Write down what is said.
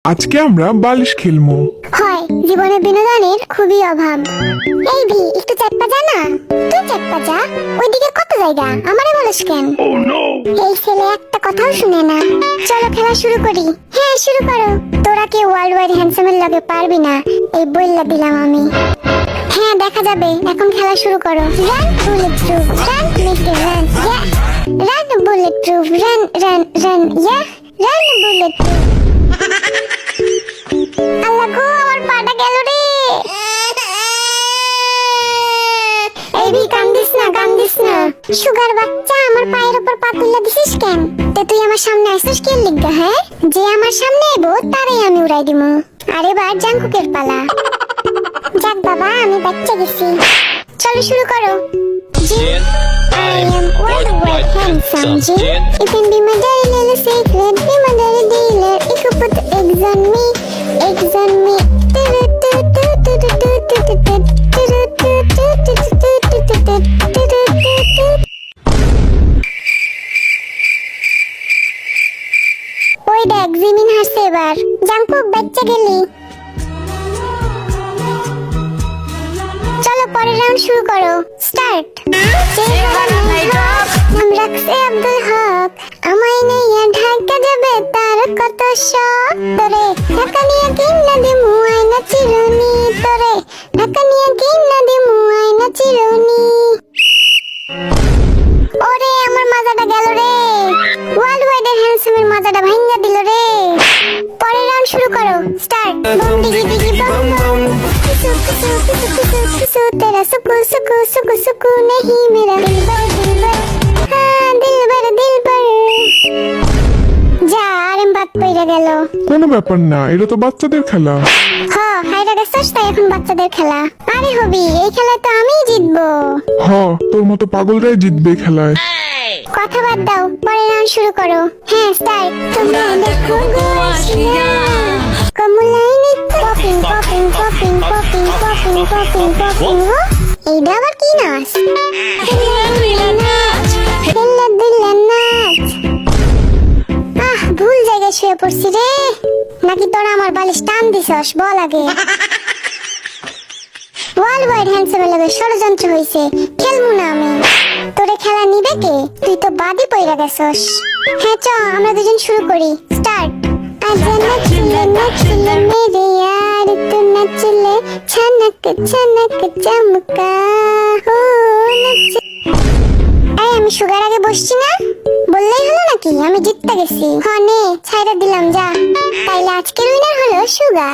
আজকে আমরা বালিশ খেলবো। হয় জীবনে বিনোদনের খুবই অভাব। এই ভি একটু চাপা যা না, তুই চাপা যা। ওইদিকে কত জায়গা, আমারে বলিস কেন? এই ছেলে একটা কথাও শুনে না। চলো খেলা শুরু করি। হ্যাঁ শুরু করো। তোরা কে ওয়ার্ল্ড ওয়াইড হ্যান্ডসামের লগে পারবি না, এই বইলা দিলাম আমি। হ্যাঁ দেখা যাবে, এখন খেলা শুরু করো। Run bullet proof, run mister run, yeah run bullet proof, run run run, yeah run bullet proof. আল্লাহ গো, আমার পাটা গেল রে। এই ভি কান্দিস না, কান্দিস না। সুগার বাচ্চা, আমার পায়ের উপর পা তুলে দিছিস কেন? তে তুই আমার সামনে আসছিস কি লিখা? হ্যাঁ, যে আমার সামনে এবো তারই আমি উড়াই দিমু। আর এবার জাঙ্কুকের পালা। যাক বাবা, আমি বাচ্চা গেছি। চলো শুরু করো। Jin, I am worldwide handsome Jin. You can be my dirty little secret, be my dirty dealer. You could put the eggs on me, eggs on me. ওই দেখ জিমিন হাসছে এবার। জাঙ্কুক বাচ্চা গেলি। চলো পরের রাউন্ড শুরু করো। স্টার্ট। নাম রাখছে আব্দুল হক, আমায় নিয়ে ঢাকা যাবে তার কত শখ। তোরে ঢাকা নিয়ে কিনা দিমু আয়না চিরুনি, তোরে ঢাকা নিয়ে কিনা দিমু আয়না চিরুনি। ওরে আমার মাজাটা গেল রে, ওয়ার্ল্ড ওয়াইডের হ্যান্ডসামের মাজাটা ভাঙা দিল রে। পরের রাউন্ড শুরু করো। স্টার্ট। বম ডিগি ডিগি বম বম, तेरा सुकू सुकू सुकू सुकू नहीं मेरा दिलबर दिलबर, हाँ दिलबर दिलबर। যা আরেম বাদ পইরা গেল। কোনো ব্যাপার না, এটা তো বাচ্চাদের খেলা। হ্যাঁ হাইরা গেছস, তাই এখন বাচ্চাদের খেলা। আরে হবি, এই খেলায় তো আমিই জিতবো। তোর মতো পাগলরাই জিতবে খেলায়। কথা বাদ দাও, পরের রাউন্ড শুরু করো। হ্যাঁ স্টার্ট। তোমরা দেখো গো আসিয়া কমলাই নিত্য popping popping popping popping popping popping popping. এইটা আবার কি নাচ? দিল্লা দিল্লা নাচ। ভুল জায়গায় শুয়ে পড়ছি রে। নাকি তোরা আমার বালিশ টান দিছস? বল আগে। ওয়ার্ল্ড ওয়াইড হ্যান্ডসামের লগে ষড়যন্ত্র হইছে, খেলবো না আমি। তোরে খেলা নিবে কে? তুই তো বাদই পইরা গেছস। হ্যাঁ চ, আমরা দুজন শুরু করি। স্টার্ট। আজা নাচলে নাচলে মেরে यार, तू নাচলে ছনক ছনক চমকা হো নাচ। এই আমি সুগার আগে বসছি না, বললেই হলো নাকি? আমি জিততে গেছি। হ্যাঁ নে, ছাইরা দিলাম যা। তাইলে আজকের উইনার হলো সুগা।